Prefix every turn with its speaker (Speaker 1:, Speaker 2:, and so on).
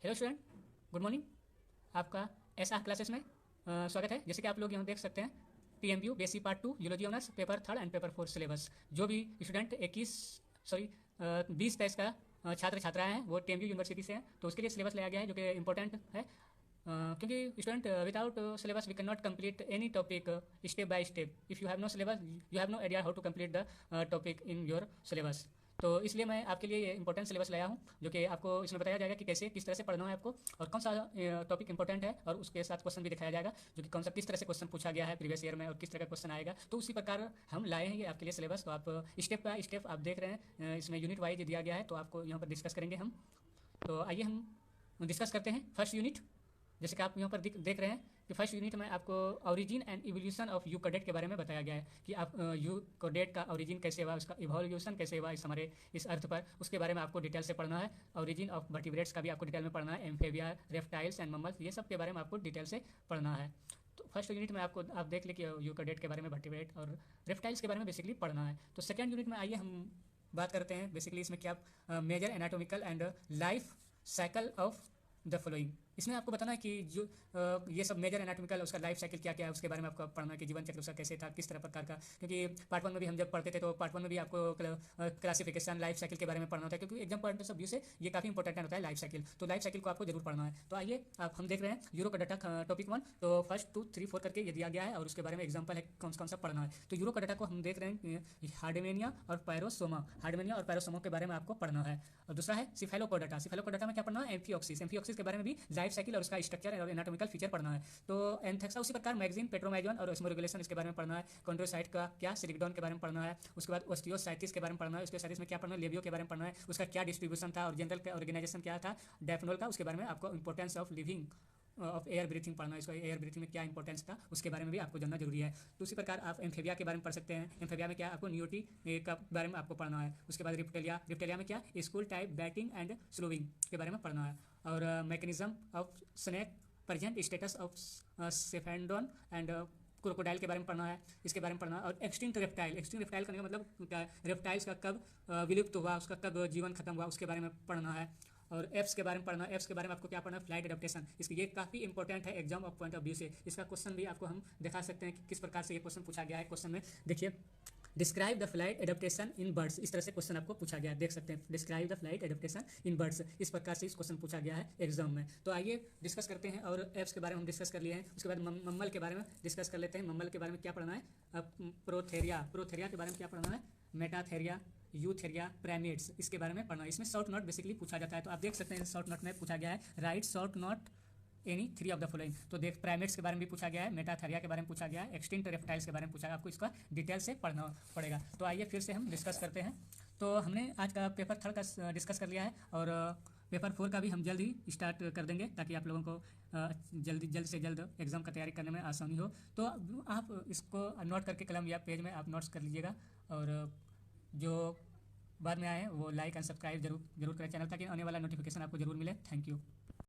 Speaker 1: Hello student, good morning. आपका S R classes में स्वागत है। जैसे कि आप लोग यहाँ देख सकते हैं, PMU basic part 2 zoology honours paper third and paper 4 syllabus. जो भी स्टूडेंट 20 23 का छात्र छात्राएं हैं वो TMU यूनिवर्सिटी से हैं, तो उसके लिए सिलेबस लाया गया है जो कि इंपॉर्टेंट है। क्योंकि student without syllabus we can not complete any topic step by step. If you have no syllabus you have no idea how to complete the topic in your syllabus. तो इसलिए मैं आपके लिए ये इंपॉर्टेंट सिलेबस लाया हूँ, जो कि आपको इसमें बताया जाएगा कि कैसे किस तरह से पढ़ना है आपको, और कौन सा टॉपिक इंपॉर्टेंट है, और उसके साथ क्वेश्चन भी दिखाया जाएगा जो कि कौन सा किस तरह से क्वेश्चन पूछा गया है प्रीवियस ईयर में और किस तरह का क्वेश्चन आएगा। तो उसी प्रकार हम लाए हैं ये आपके लिए सिलेबस। तो आप स्टेप बाय स्टेप आप देख रहे हैं, इसमें यूनिट वाइज दिया गया है, तो आपको यहाँ पर डिस्कस करेंगे हम। तो आइए हम डिस्कस करते हैं फर्स्ट यूनिट। जैसे कि आप यहाँ पर देख रहे हैं कि फर्स्ट यूनिट में आपको ओरिजिन एंड इवोल्यूशन ऑफ यूकार्योट के बारे में बताया गया है कि आप यूकार्योट का ओरिजिन कैसे हुआ, उसका इवोल्यूशन कैसे हुआ इस हमारे इस अर्थ पर, उसके बारे में आपको डिटेल से पढ़ना है। ओरिजिन ऑफ वर्टिब्रेट्स का भी आपको डिटेल में पढ़ना है, एम्फेबिया, रेप्टाइल्स एंड मम्मल्स, ये सब के बारे में आपको डिटेल से पढ़ना है। तो फर्स्ट यूनिट में आपको आप देख ले कि यूकार्योट के बारे में, वर्टिब्रेट और रेप्टाइल्स के बारे में बेसिकली पढ़ना है। तो सेकेंड यूनिट में आइए हम बात करते हैं बेसिकली इसमें क्या major anatomical and life cycle of the following. इसमें आपको बताना है कि जो ये सब मेजर एनाटॉमिकल उसका लाइफ साइकिल क्या क्या है, उसके बारे में आपको पढ़ना है कि जीवन चक्र उसका कैसे था, किस तरह प्रकार का। क्योंकि पार्ट 1 में भी हम जब पढ़ते थे तो पार्ट 1 में भी आपको क्लासिफिकेशन लाइफ साइकिल के बारे में पढ़ना होता है, क्योंकि एग्जाम पॉइंट ऑफ व्यू से ये काफी इंपॉर्टेंट होता है लाइफ साइकिल। तो लाइफ साइकिल को आपको जरूर पढ़ना है। तो आइए आप हम देख रहे हैं यूरो का डाटा टॉपिक 1। तो फर्स्ट 2 3 4 करके ये दिया गया है और उसके बारे में एग्जाम्पल है कौन कौन सा पढ़ना है। तो यूरो का डाटा को हम देख रहे हैं हार्डमेनिया और पैरोसोमा, हार्डमेनिया और पैरोसोमा के बारे में आपको पढ़ना है। और दूसरा है सिफेलोकोडाटा, सिफेलोकोडाटा में क्या पढ़ना है, एम्फियोक्सिस, एम्फियोक्सिस के बारे में भी लाइफ साइकिल और उसका स्ट्रक्चर और एनाटॉमिकल फीचर पढ़ना है। तो एंथेक्सा उसी प्रकार मैगजीन, पेट्रोमाइजोन और osmoregulation इसके बारे में पढ़ना है। कॉन्ड्रोसाइट का क्या, सिलिकडोन के बारे में पढ़ना है। उसके बाद ओस्टियोसाइटिस के बारे में पढ़ना है। ओस्टियोसाइटिस में क्या पढ़ना है, लेबियो के बारे में पढ़ना है, उसका क्या डिस्ट्रीब्यूशन था और जनरल का ऑर्गेनाइजेशन क्या था डेफनोल का, उसके बारे में आपको importance of living of air breathing पढ़ना है। इसका एयर ब्रीथिंग में क्या इंपॉर्टेंस था उसके बारे में भी आपको जानना जरूरी है। तो उसी प्रकार आप एम्फेबिया के बारे में पढ़ सकते हैं। एम्फेबिया में क्या आपको नियोटी का बारे में आपको पढ़ना है। उसके बाद रिप्टेलिया, रिप्टेलिया में क्या skull type biting and swallowing के बारे में पढ़ना है। और mechanism of snake, present status of sphenodon and crocodile के बारे में पढ़ना है, इसके बारे में पढ़ना है। और एक्सटिंक्ट रेप्टाइल, एक्सटिंक्ट रेप्टाइल करने का मतलब रेप्टाइल्स का कब विलुप्त हुआ, उसका कब जीवन खत्म हुआ, उसके बारे में पढ़ना है। और एप्स के बारे में पढ़ना है। एप्स के बारे में आपको क्या पढ़ना है, फ्लाइट एडेप्टेशन। इसकी ये काफ़ी इंपॉर्टेंट है exam of point of view से। इसका क्वेश्चन भी आपको हम दिखा सकते हैं कि किस प्रकार से ये क्वेश्चन पूछा गया है। क्वेश्चन में देखिए, describe the flight adaptation in birds, इस तरह से क्वेश्चन आपको पूछा गया है, देख सकते हैं। Describe the flight adaptation in birds, इस प्रकार से इस क्वेश्चन पूछा गया है एग्जाम में। तो आइए डिस्कस करते हैं। और एप्स के बारे में हम डिस्कस कर लिए हैं। उसके बाद मम्मल के बारे में डिस्कस कर लेते हैं। मम्मल के बारे में क्या पढ़ना है, प्रोथेरिया, प्रोथेरिया के बारे में क्या पढ़ना है, मेटाथेरिया, यूथेरिया, प्राइमेट्स, इसके बारे में पढ़ना है। इसमें शॉर्ट नोट बेसिकली पूछा जाता है। तो आप देख सकते हैं शॉर्ट नोट में पूछा गया है right short note any 3 of the following. तो देख प्राइमेट्स के बारे में भी पूछा गया है, मेटाथेरिया के बारे में पूछा गया है, एक्सटिंक्ट रेप्टाइल्स के बारे में पूछा गया। आपको इसका डिटेल से पढ़ना पड़ेगा। तो आइए फिर से हम डिस्कस करते हैं। तो हमने आज का पेपर 3 का डिस्कस कर लिया है और पेपर 4 का भी हम जल्द ही स्टार्ट कर देंगे, ताकि आप लोगों को जल्द से जल्द एग्जाम का तैयारी करने में आसानी हो। तो आप इसको नोट करके कलम या पेज में आप नोट्स कर लीजिएगा। और जो बाद में आए वो लाइक एंड सब्सक्राइब जरूर करें चैनल, ताकि आने वाला नोटिफिकेशन आपको जरूर मिले। Thank you.